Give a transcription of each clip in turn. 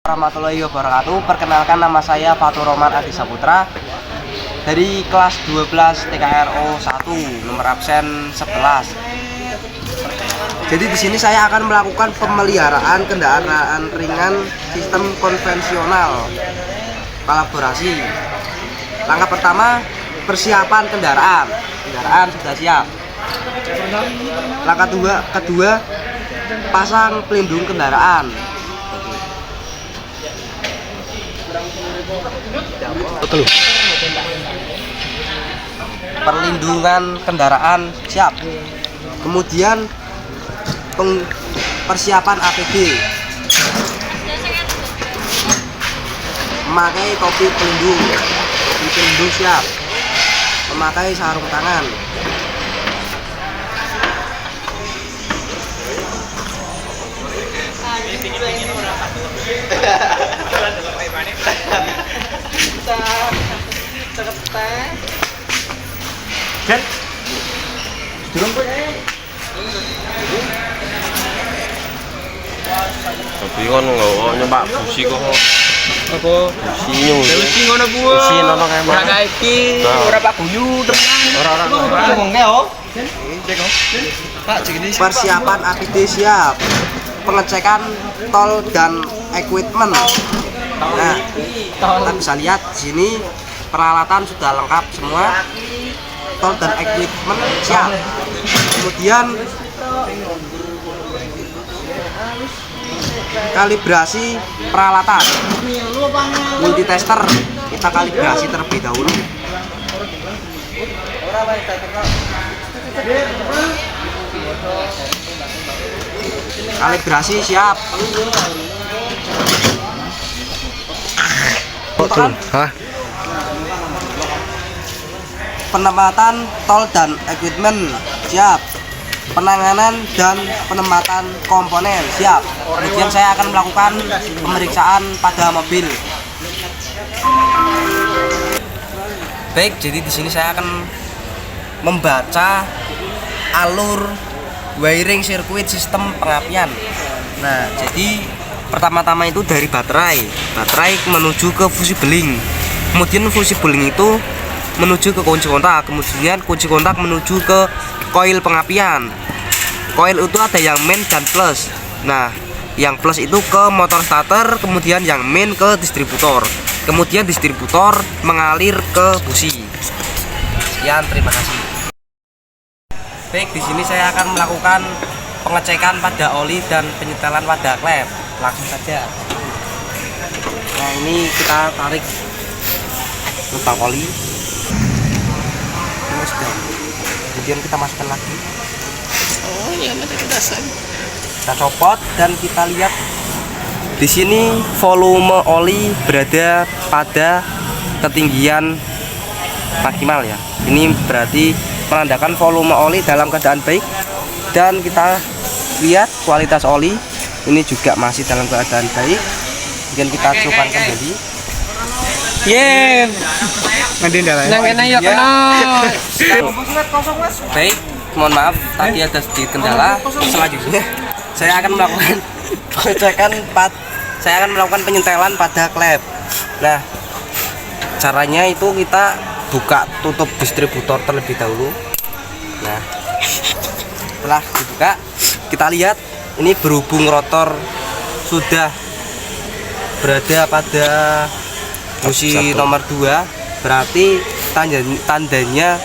Warahmatullahi wabarakatuh. Perkenalkan, nama saya Fatur Roman Adi Saputra dari kelas 12 TKRO 1, nomor absen 11. Jadi di sini saya akan melakukan pemeliharaan kendaraan ringan sistem konvensional kolaborasi. Langkah pertama, persiapan kendaraan. Kendaraan sudah siap. Langkah kedua, pasang pelindung kendaraan. Betul. Perlindungan kendaraan siap. Kemudian persiapan APD. Memakai topi pelindung. Topi pelindung siap. Memakai sarung tangan. Kan? Tapi kan nggak nyoba busi kok. Apa? Busi nyung. Busi ngono Bu. Busi nono kayak ora kae iki, ora Pak Guyu tenan. Ora ngomongke yo. Pak segini persiapan APD siap. Pengecekan tol dan equipment. Nah, kita bisa lihat di sini peralatan sudah lengkap semua. Tol dan equipment siap. Kemudian kalibrasi peralatan, multitester kita kalibrasi terlebih dahulu. Kalibrasi siap. Penempatan tol dan equipment siap. Penanganan dan penempatan komponen siap. Kemudian saya akan melakukan pemeriksaan pada mobil. Baik, jadi di sini saya akan membaca alur wiring sirkuit sistem pengapian. Nah, jadi pertama-tama itu dari baterai menuju ke fusi beling. Kemudian fusi beling itu menuju ke kunci kontak, kemudian kunci kontak menuju ke koil pengapian. Koil itu ada yang main dan plus. Nah, yang plus itu ke motor starter, kemudian yang main ke distributor. Kemudian distributor mengalir ke busi. Sekian, terima kasih. Baik, di sini saya akan melakukan pengecekan pada oli dan penyetelan pada klep. Langsung saja. Nah, ini kita tarik lubang oli. Kemudian kita masukkan lagi. Oh, iya, Kita copot dan kita lihat di sini volume oli berada pada ketinggian maksimal ya. Ini berarti menandakan volume oli dalam keadaan baik, dan kita lihat kualitas oli ini juga masih dalam keadaan baik. Kemudian kita cupang kembali. Baik, mohon maaf tadi ada sedikit kendala. Selanjutnya saya akan melakukan pengecekan saya akan melakukan penyetelan pada klep. Nah, caranya itu kita buka tutup distributor terlebih dahulu. Nah, setelah dibuka kita lihat ini berhubung rotor sudah berada pada busi nomor 2, berarti tandanya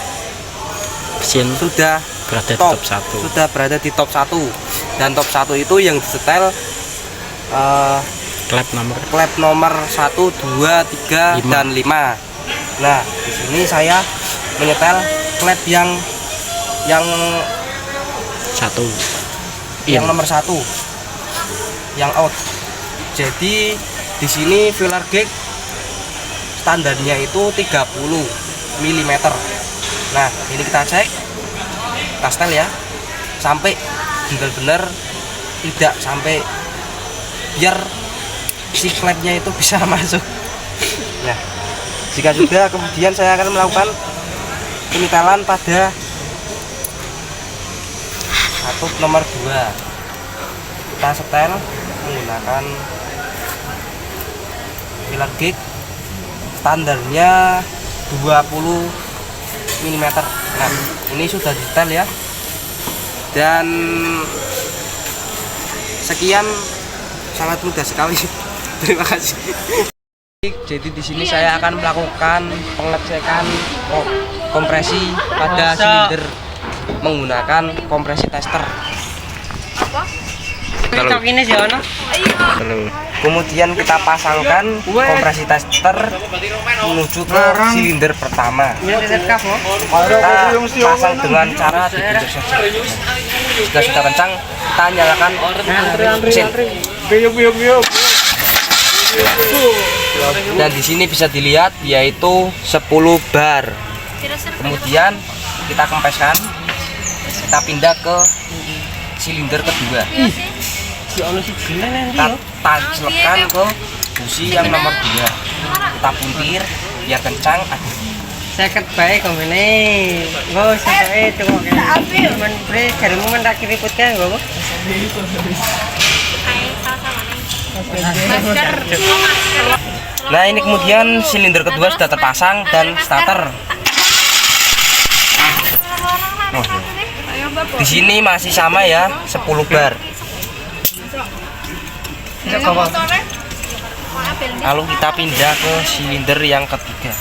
Mesin sudah berada top, di top 1. sudah berada di top 1, dan top 1 itu yang disetel klep nomor 1, 2, 3, 5. dan 5. Nah, di sini saya menyetel klep yang nomor 1, yang out. Jadi di sini filler gauge standarnya itu 30 mm. Nah, ini kita cek, kita setel ya, sampai benar-benar tidak sampai, biar si klepnya itu bisa masuk. Nah, jika sudah, kemudian saya akan melakukan penyetelan pada satu nomor 2. Kita setel menggunakan filler gauge, standarnya 20 mm. Nah, ini sudah detail ya. Dan sekian, sangat mudah sekali. Terima kasih. Jadi di sini saya akan melakukan pengecekan kompresi pada silinder menggunakan kompresi tester. Kemudian kita pasangkan kompresi tester menuju ke silinder pertama. Kita pasang dengan cara dibentur saja. Jika sudah kencang, kita nyalakan mesin. Dan di sini bisa dilihat yaitu 10 bar. Kemudian kita kempeskan, kita pindah ke silinder kedua. Kita tancapkan ke busi yang nomor 2. Kita puntir biar kencang. Seket baik kombine. Nggo seket tunggu kene. Men bre jarimu men tak ribut kan nggo. Nah, ini kemudian silinder kedua sudah terpasang dan starter. Di sini masih sama ya, 10 bar. Lalu kita pindah ke silinder yang ketiga.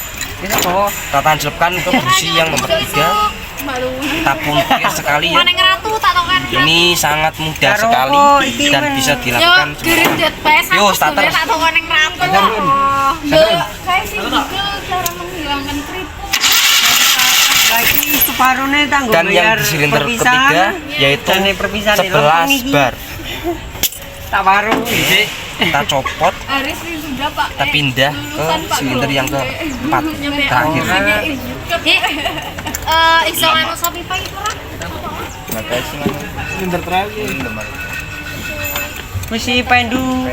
Kita tancapkan ke busi yang nomor 3. Kita puntir sekali ya. Ini sangat mudah sekali dan bisa dilakukan semua. Yo, starter. Dan yang di silinder ketiga yaitu 11 bar. Kita copot, kita pindah ke silinder yang keempat terakhir. Silinder terakhir. Mesti pandu.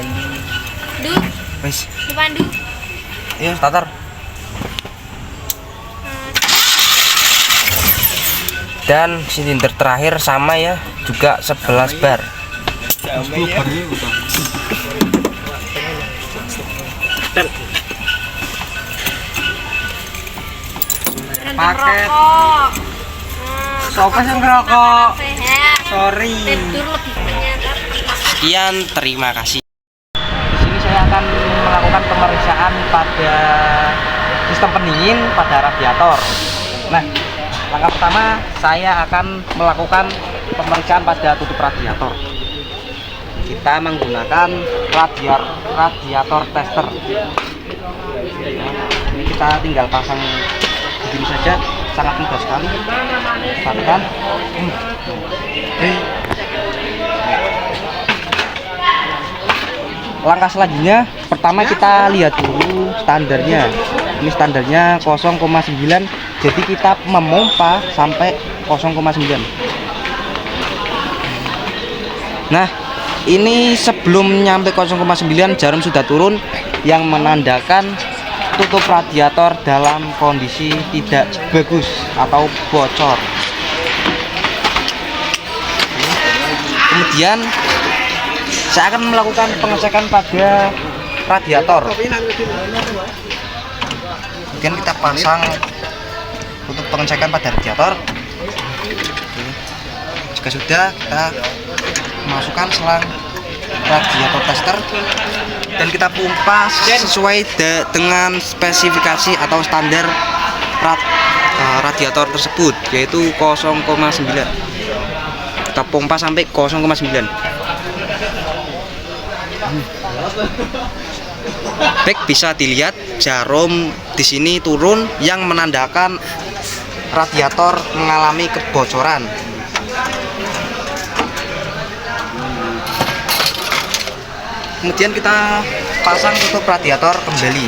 Wes. Dipandu. Iya, starter. Dan silinder terakhir sama ya, juga 11 bar. Paket. Sopo sing ngerokok? Sorry. Sekian, terima kasih. Di sini saya akan melakukan pemeriksaan pada sistem pendingin pada radiator. Nah, langkah pertama saya akan melakukan pemeriksaan pada tutup radiator. Kita menggunakan radiator tester. Ini kita tinggal pasang begini saja, sangat mudah sekali. Startkan. Langkah selanjutnya, pertama kita lihat dulu standarnya. Ini standarnya 0,9, jadi kita memompa sampai 0,9. Nah, ini sebelum nyampe 0,9 jarum sudah turun, yang menandakan tutup radiator dalam kondisi tidak bagus atau bocor. Kemudian saya akan melakukan pengecekan pada radiator. Kemudian kita pasang untuk pengecekan pada radiator. Jika sudah, kita masukkan selang radiator tester dan kita pompa sesuai dengan spesifikasi atau standar radiator tersebut, yaitu 0,9. Kita pompa sampai 0,9. Baik, bisa dilihat jarum di sini turun yang menandakan radiator mengalami kebocoran. Kemudian kita pasang tutup radiator kembali.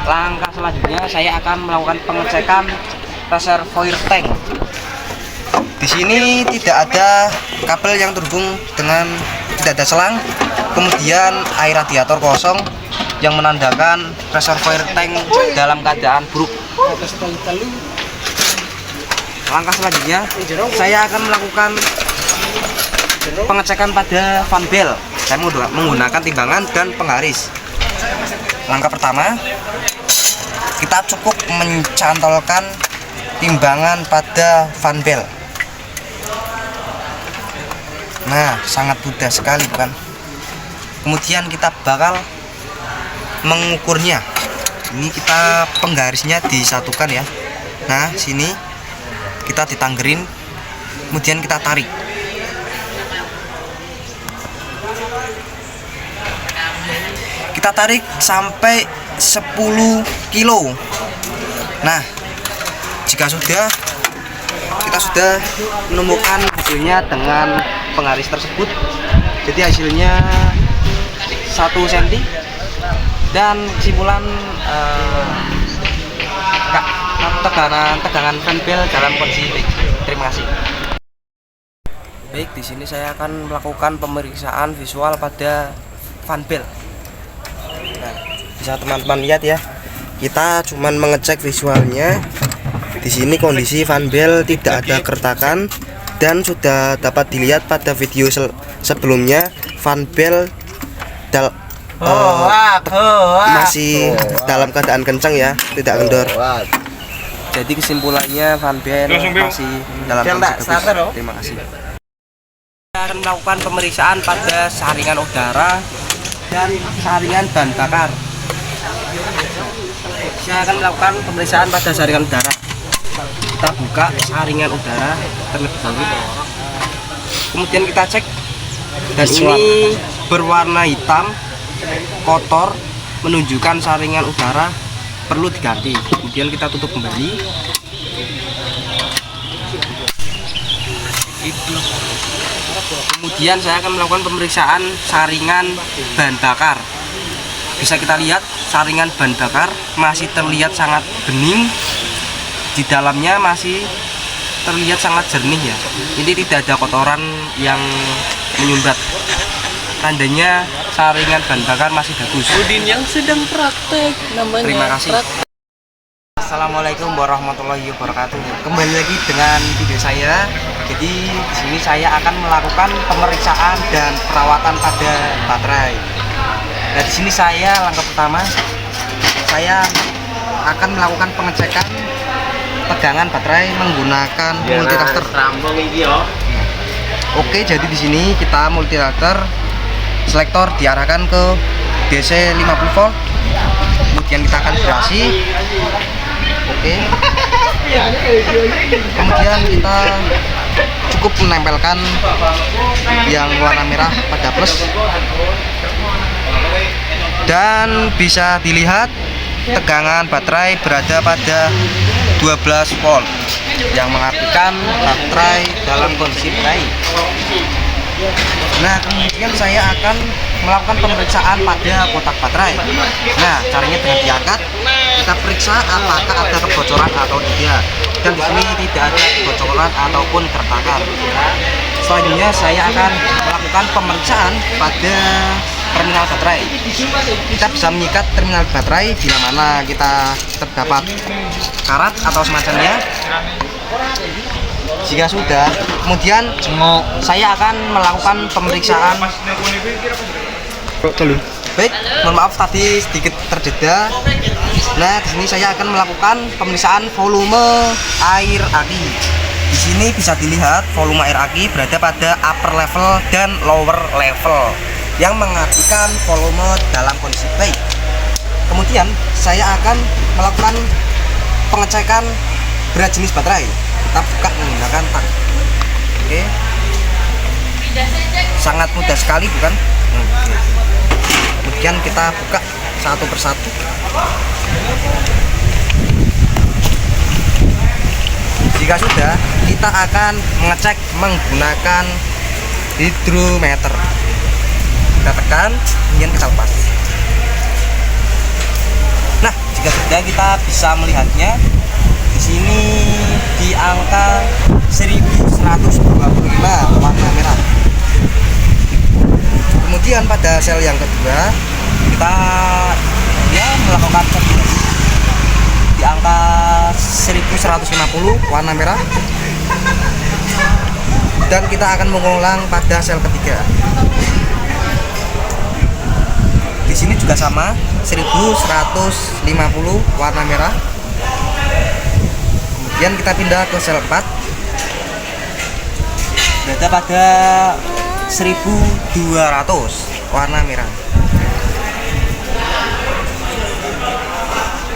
Langkah selanjutnya saya akan melakukan pengecekan reservoir tank. Di sini tidak ada kabel yang terhubung dengan, tidak ada selang. Kemudian air radiator kosong yang menandakan reservoir tank dalam keadaan buruk. Langkah selanjutnya saya akan melakukan pengecekan pada fan bell saya menggunakan timbangan dan penggaris. Langkah pertama, kita cukup mencantolkan timbangan pada fan belt. Nah, sangat mudah sekali bukan? Kemudian kita bakal mengukurnya. Ini kita penggarisnya disatukan ya. Nah, sini kita ditanggerin, kemudian kita tarik. Kita tarik sampai 10 kilo. Nah, jika kita sudah menemukan hasilnya dengan penggaris tersebut, jadi hasilnya 1 cm. Dan kesimpulan tegangan fan belt dalam kondisi baik. Terima kasih. Baik, di sini saya akan melakukan pemeriksaan visual pada fan belt. Nah, bisa teman-teman lihat ya. Kita cuman mengecek visualnya. Di sini kondisi fan belt tidak ada keretakan dan sudah dapat dilihat pada video sebelumnya fan belt masih dalam keadaan kencang ya, tidak kendor. Jadi kesimpulannya fan belt masih dalam kondisi bagus. Terima kasih. Saya akan melakukan pemeriksaan pada saringan udara dan saringan bahan bakar. Saya akan melakukan pemeriksaan pada saringan udara. Kita buka saringan udara terlebih dahulu. Kemudian kita cek, dan ini berwarna hitam kotor, menunjukkan saringan udara perlu diganti. Kemudian kita tutup kembali. Kemudian saya akan melakukan pemeriksaan saringan bahan bakar. Bisa kita lihat saringan bahan bakar masih terlihat sangat bening, di dalamnya masih terlihat sangat jernih ya. Ini tidak ada kotoran yang menyumbat. Tandanya saringan bahan bakar masih bagus. Udin yang sedang praktek namanya. Terima kasih. Assalamualaikum warahmatullahi wabarakatuh. Kembali lagi dengan video saya. Jadi di sini saya akan melakukan pemeriksaan dan perawatan pada baterai. Nah, di sini langkah pertama saya akan melakukan pengecekan tegangan baterai menggunakan multiraster. Oke, jadi di sini kita multiraster, selektor diarahkan ke DC 50 volt. Kemudian kita akan vibrasi. Oke. Kemudian kita cukup menempelkan yang warna merah pada plus. Dan bisa dilihat tegangan baterai berada pada 12 volt, yang mengartikan baterai dalam kondisi baik. Nah, kemudian saya akan melakukan pemeriksaan pada kotak baterai. Nah, caranya dengan diangkat, kita periksa apakah ada kebocoran atau tidak. Dan di sini tidak ada kebocoran ataupun keretakan. Selanjutnya saya akan melakukan pemeriksaan pada terminal baterai. Kita bisa menyikat terminal baterai bila mana kita terdapat karat atau semacamnya. Jika sudah, kemudian saya akan melakukan pemeriksaan. Baik, mohon maaf tadi sedikit terjeda. Nah, di sini saya akan melakukan pemeriksaan volume air aki. Di sini bisa dilihat volume air aki berada pada upper level dan lower level, yang mengartikan volume dalam kondisi baik. Kemudian saya akan melakukan pengecekan berat jenis baterai. Kita buka menggunakan tang. Oke. Sangat mudah sekali bukan? Oke. Kemudian kita buka satu persatu. Jika sudah, kita akan mengecek menggunakan hidrometer. Kita tekan, kemudian kita lepas. Nah, jika sudah, kita bisa melihatnya di sini di angka 1125 warna merah. Kemudian pada sel yang kedua kita melakukan cek di angka 1150 warna merah, dan kita akan mengulang pada sel ketiga. juga sama 1150 warna merah. Kemudian kita pindah ke sel 4, berada pada 1200 warna merah.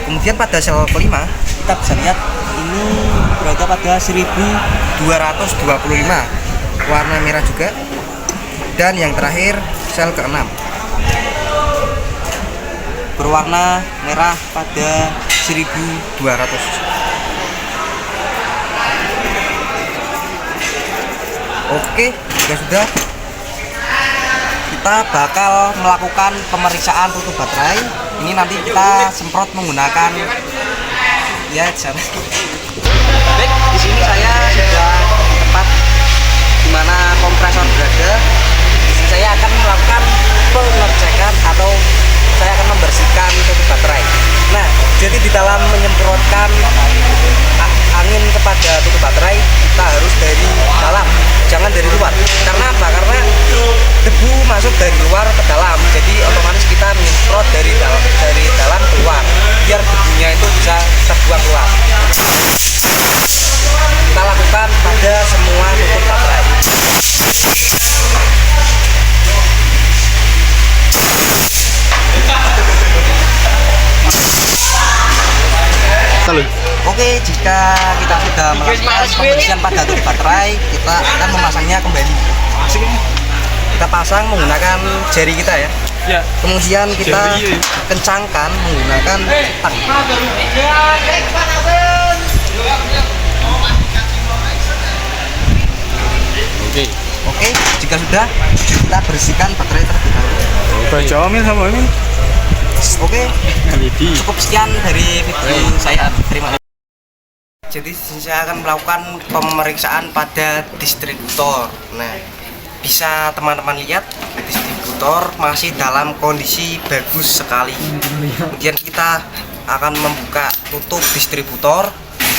Kemudian pada sel kelima kita bisa lihat ini berada pada 1225 warna merah juga. Dan yang terakhir sel ke-6 berwarna merah pada 1200. Oke, sudah. Kita bakal melakukan pemeriksaan tutup baterai. Ini nanti kita semprot menggunakan ya sana. Baik, di sini saya sudah di tempat di mana kompresor berada. Saya akan melakukan pengecekan atau saya akan membersihkan tutup baterai. Nah, jadi di dalam menyemprotkan angin kepada tutup baterai, kita harus dari dalam, jangan dari luar. Karena apa? Karena debu masuk dari luar ke dalam, jadi otomatis kita menyemprot dari dalam keluar, biar debunya itu bisa terbuang keluar. Kita lakukan pada semua tutup baterai. Oke, jika kita sudah melakukan pembersihan pada tutup baterai, kita akan memasangnya kembali. Kita pasang menggunakan jari kita ya. Kemudian kita kencangkan menggunakan tang. Oke, jika sudah, kita bersihkan baterai terlebih dahulu. Oke, cukup sekian dari video saya. Terima kasih. Jadi saya akan melakukan pemeriksaan pada distributor. Nah, bisa teman-teman lihat distributor masih dalam kondisi bagus sekali. Kemudian kita akan membuka tutup distributor,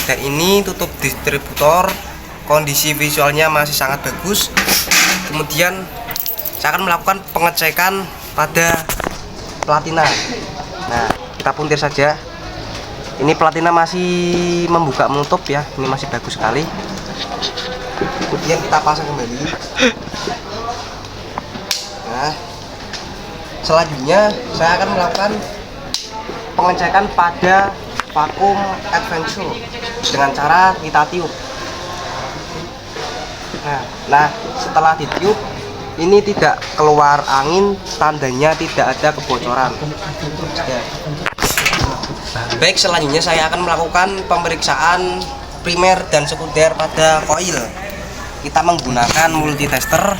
dan ini tutup distributor kondisi visualnya masih sangat bagus. Kemudian saya akan melakukan pengecekan pada platina. Nah, kita puntir saja. Ini platina masih membuka menutup ya, ini masih bagus sekali. Kemudian kita pasang kembali. Nah, selanjutnya saya akan melakukan pengecekan pada vakum adventure dengan cara kita tiup. Nah, setelah ditiup ini tidak keluar angin, tandanya tidak ada kebocoran. Baik, selanjutnya saya akan melakukan pemeriksaan primer dan sekunder pada koil. Kita menggunakan multitester.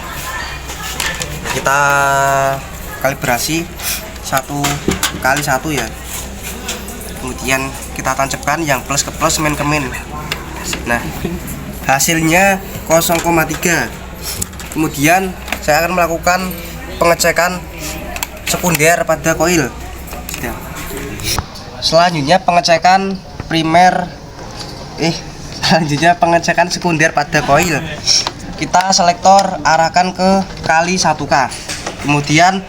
Kita kalibrasi 1x1 ya. Kemudian kita tancapkan yang plus ke plus, min ke min. Nah, hasilnya 0,3. Kemudian saya akan melakukan pengecekan sekunder pada koil. Selanjutnya pengecekan pengecekan sekunder pada koil. Kita selektor arahkan ke kali 1K. Kemudian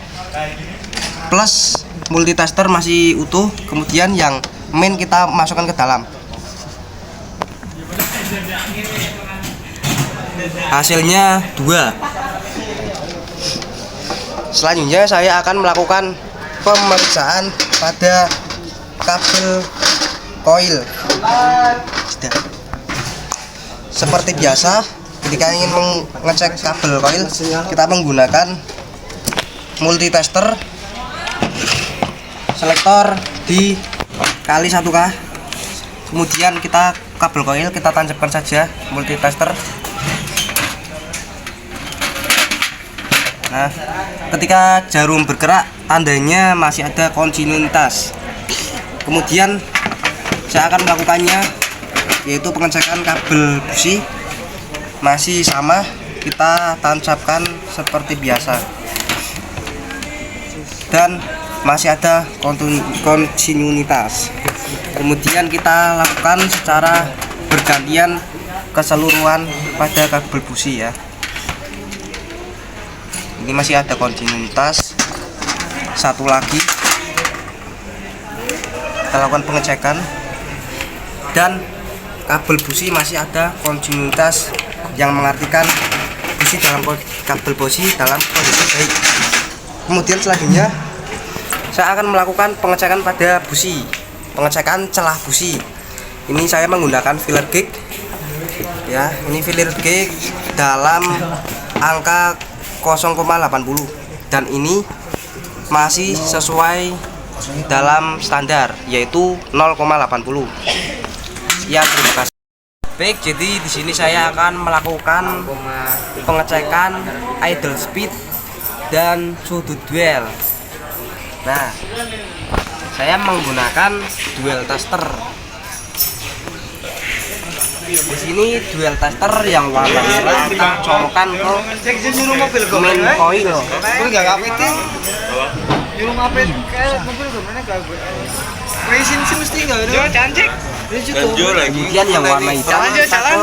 plus multitester masih utuh. Kemudian yang min kita masukkan ke dalam. Hasilnya 2. Selanjutnya saya akan melakukan pemeriksaan pada kabel koil. Seperti biasa, ketika ingin mengecek kabel koil, kita menggunakan multitester, selektor di kali 1K. Kemudian kita kabel koil kita tancapkan saja multitester. Nah, ketika jarum bergerak, tandanya masih ada kontinuitas. Kemudian saya akan melakukannya, yaitu pengecekan kabel busi. Masih sama, kita tancapkan seperti biasa, dan masih ada kontinuitas. Kemudian kita lakukan secara bergantian keseluruhan pada kabel busi ya. Ini masih ada kontinuitas. Satu lagi kita lakukan pengecekan. Dan kabel busi masih ada kontinuitas, yang mengartikan kabel busi dalam kondisi baik. Kemudian selanjutnya saya akan melakukan pengecekan pada busi, pengecekan celah busi. Ini saya menggunakan filler gauge ya, ini filler gauge dalam angka 0,80 dan ini masih sesuai dalam standar, yaitu 0,80. Ya, terima kasih. Baik, jadi di sini saya akan melakukan pengecekan idle speed dan sudut duel. Nah, saya menggunakan duel tester. Di sini duel tester yang warna merah kita colokkan ke main coil. Kemudian yang warna hitam kita ke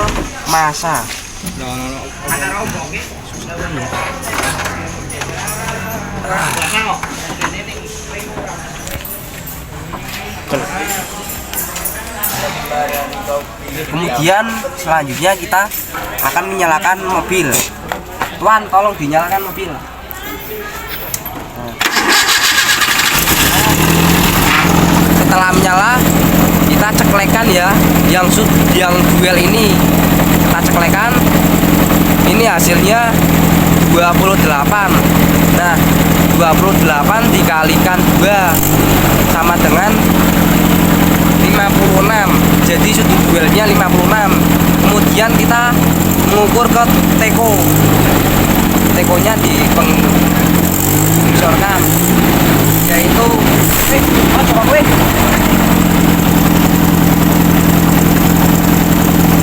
masa. Kemudian selanjutnya kita akan menyalakan mobil. Tuan, tolong dinyalakan mobil. Setelah menyala, kita ceklekan ya, yang duel ini kita ceklekan. Ini hasilnya 28. Nah, 28 dikalikan 2 sama dengan 56. Jadi sudut duelnya 56. Kemudian kita mengukur ke teko. Tekonya dipensorkan, yaitu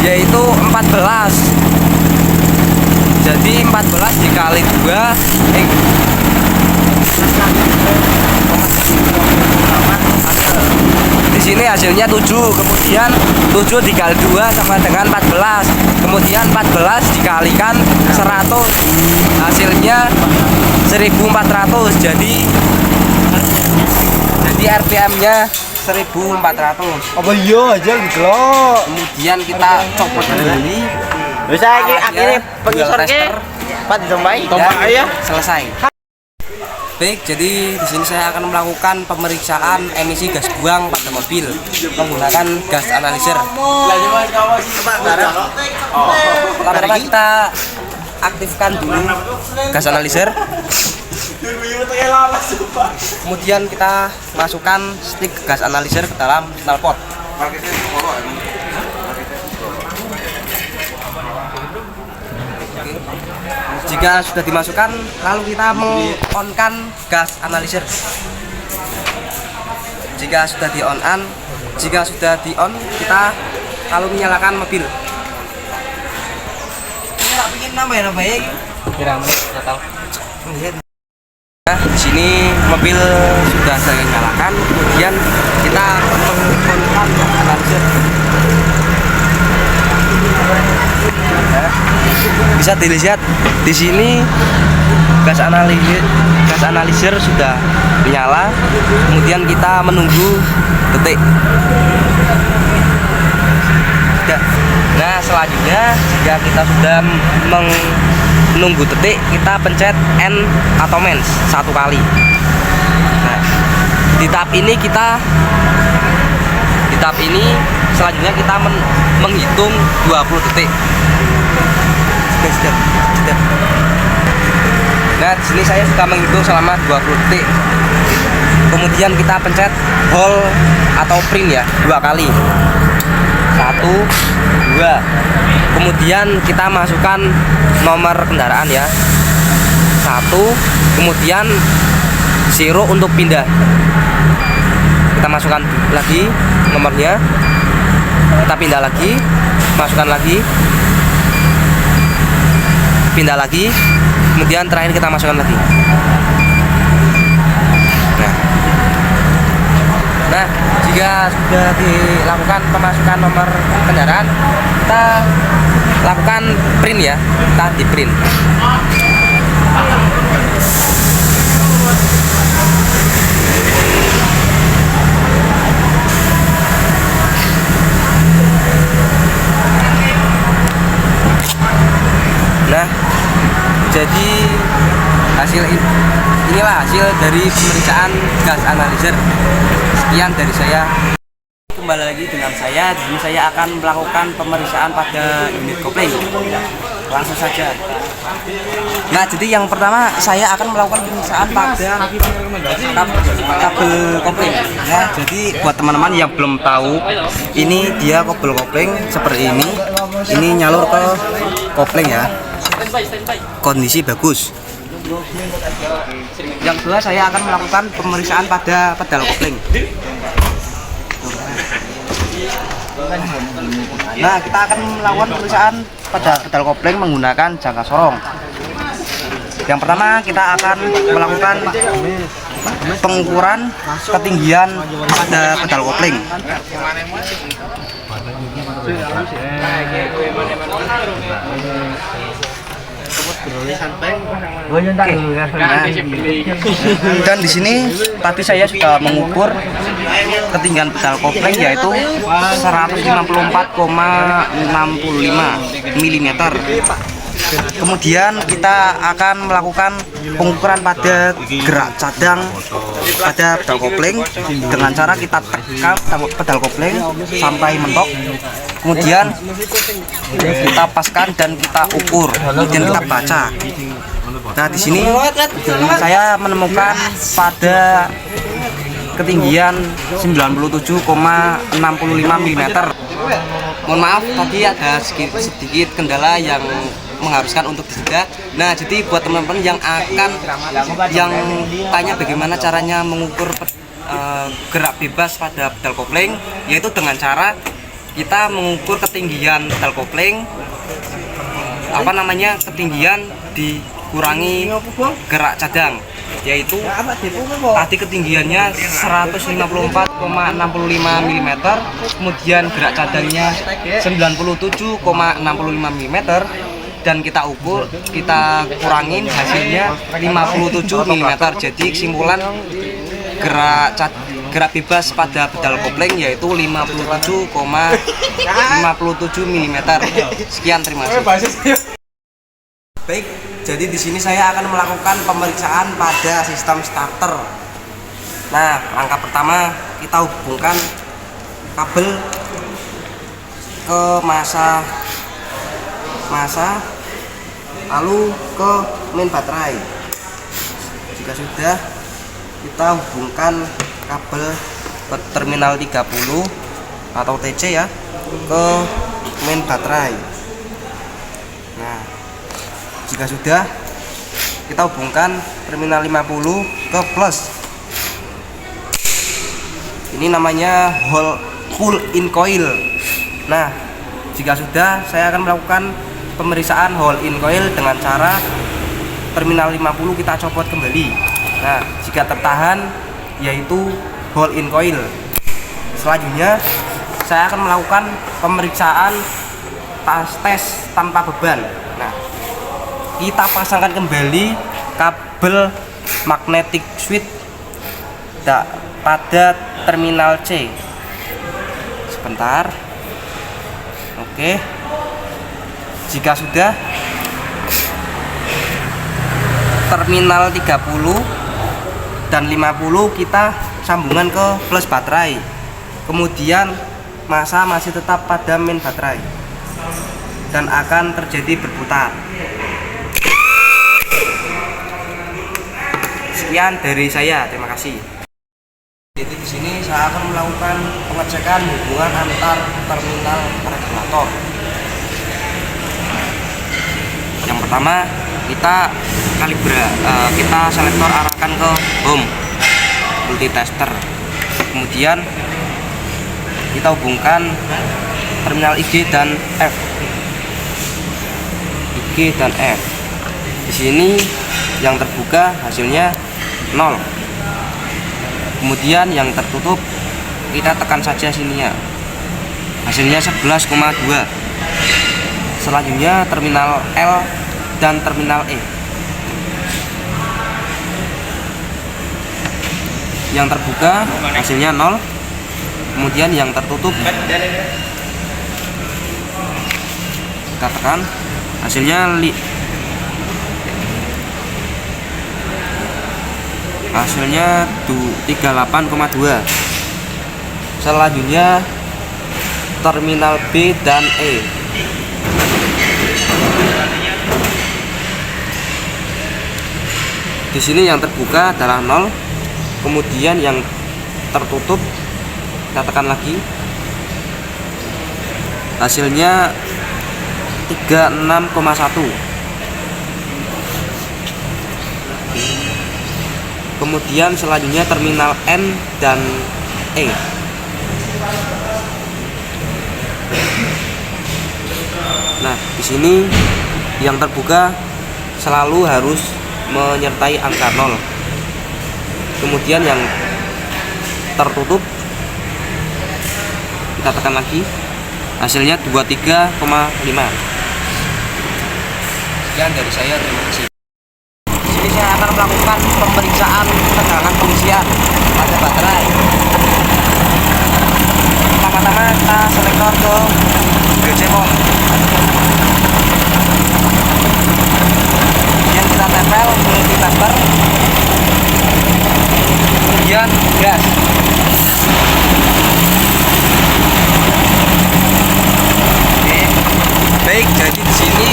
yaitu 14. Jadi 14 dikali 2 di sini hasilnya 7. Kemudian 7 dikali 2 sama dengan 14. Kemudian 14 dikalikan 100, hasilnya 1400. Jadi RPM-nya 1400. Apa iya aja gitu loh. Kemudian kita copot kembali. Bisa akhirnya pengisornya Pak ditombai. Tombak ya. Selesai. Baik, jadi di sini saya akan melakukan pemeriksaan emisi gas buang pada mobil menggunakan gas analyzer. Pertama kita aktifkan dulu gas analyzer. Kemudian kita masukkan stick gas analyzer ke dalam knalpot. Jika sudah dimasukkan, lalu kita meng-on-kan gas analyzer. Jika sudah di-on, kita lalu menyalakan mobil. Ini tak bikin nama ya, baik. Nah, di sini mobil sudah saya nyalakan, kemudian kita meng-on-kan gas analyzer. Bisa dilihat di sini gas analyzer sudah menyala. Kemudian kita menunggu detik. Nah, selanjutnya jika kita sudah menunggu detik, kita pencet N atau mens 1 kali. Nah, di tahap ini selanjutnya kita menghitung 20 detik. Nah, di sini saya sudah menghitung selama 20 detik. Kemudian kita pencet hold atau print ya 2 kali. 1, 2. Kemudian kita masukkan nomor kendaraan ya. 1. Kemudian 0 untuk pindah. Kita masukkan lagi nomornya. Kita pindah lagi, masukkan lagi, pindah lagi, kemudian terakhir kita masukkan lagi. Nah, jika sudah dilakukan pemasukan nomor kendaraan, kita lakukan print ya, kita di print. inilah hasil dari pemeriksaan gas analyzer. Sekian dari saya. Kembali lagi dengan saya. Di sini saya akan melakukan pemeriksaan pada unit kopling. Langsung saja. Nah, jadi yang pertama saya akan melakukan pemeriksaan pada kabel kopling. Ya, jadi buat teman-teman yang belum tahu, ini dia kabel kopling seperti ini. Ini nyalur ke kopling ya. Kondisi bagus. Yang kedua saya akan melakukan pemeriksaan pada pedal kopling. Nah, kita akan melakukan pemeriksaan pada pedal kopling menggunakan jangka sorong. Yang pertama kita akan melakukan pengukuran ketinggian pada pedal kopling. Dan di sini tadi saya sudah mengukur ketinggian pedal kopling yaitu 154,65 mm. Kemudian kita akan melakukan pengukuran pada gerak cadang pada pedal kopling dengan cara kita tekan pedal kopling sampai mentok. Kemudian kita paskan dan kita ukur, kemudian kita baca. Nah, di sini saya menemukan pada ketinggian 97,65 mm. Mohon maaf tadi ada sedikit kendala yang mengharuskan untuk dijeda. Nah, jadi buat teman-teman yang tanya bagaimana caranya mengukur gerak bebas pada pedal kopling, yaitu dengan cara kita mengukur ketinggian pedal kopling, ketinggian dikurangi gerak cadang, yaitu tadi ketinggiannya 154,65 mm, kemudian gerak cadangnya 97,65 mm, dan kita ukur, kita kurangin hasilnya 57 mm. Jadi kesimpulan gerak bebas pada pedal kopling yaitu 57,57 mm. Sekian, terima kasih. Baik, jadi di sini saya akan melakukan pemeriksaan pada sistem starter. Nah, langkah pertama kita hubungkan kabel ke masa lalu ke main baterai. Jika sudah, kita hubungkan kabel ke terminal 30 atau TC ya, ke main baterai. Nah, jika sudah, kita hubungkan terminal 50 ke plus. Ini namanya pull in coil. Nah, jika sudah, saya akan melakukan pemeriksaan hole in coil dengan cara terminal 50 kita copot kembali. Nah, jika tertahan yaitu hole in coil. Selanjutnya saya akan melakukan pemeriksaan tes tanpa beban. Nah, kita pasangkan kembali kabel magnetic switch pada terminal C. Sebentar. Oke. Jika sudah, terminal 30 dan 50 kita sambungan ke plus baterai. Kemudian masa masih tetap pada main baterai dan akan terjadi berputar. Sekian dari saya, terima kasih. Jadi di sini saya akan melakukan pengecekan hubungan antar terminal regulator. Yang pertama, kita kita selektor arahkan ke home multitester. Kemudian kita hubungkan terminal IG dan F. IG dan F. Di sini yang terbuka hasilnya 0. Kemudian yang tertutup kita tekan saja sininya. Hasilnya 11,2. Selanjutnya terminal L dan terminal E. Yang terbuka hasilnya 0. Kemudian yang tertutup kita tekan hasilnya hasilnya 38,2. Selanjutnya terminal B dan E. Di sini yang terbuka adalah 0, kemudian yang tertutup kita tekan lagi, hasilnya 36,1. Kemudian selanjutnya terminal N dan E. Nah, di sini yang terbuka selalu harus menyertai angka 0. Kemudian yang tertutup kita tekan lagi, hasilnya 23,5. Sekian dari saya, terima kasih. Di sini saya akan melakukan pemeriksaan tegangan pengisian pada baterai. Pertama-tama kita selektor ke DC port. Kemudian kita tempel multimeter. Kemudian gas. Oke. Baik, jadi di sini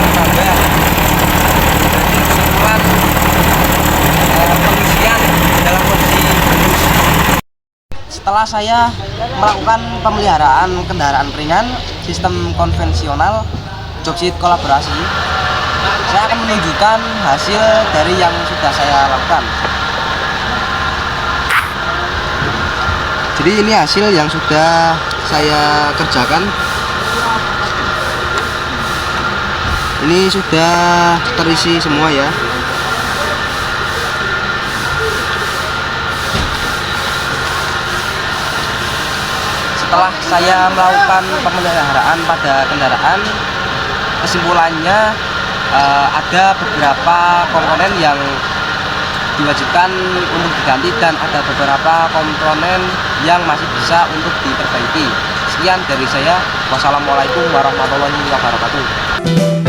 gambar kesimpulan pengisian dalam kondisi mulus. Setelah saya melakukan pemeliharaan kendaraan ringan sistem konvensional jogsit kolaborasi, saya akan menunjukkan hasil dari yang sudah saya lakukan. Jadi ini hasil yang sudah saya kerjakan. Ini sudah terisi semua ya. Setelah saya melakukan pemeliharaan pada kendaraan, kesimpulannya ada beberapa komponen yang diwajibkan untuk diganti dan ada beberapa komponen yang masih bisa untuk diperbaiki. Sekian dari saya. Wassalamualaikum warahmatullahi wabarakatuh.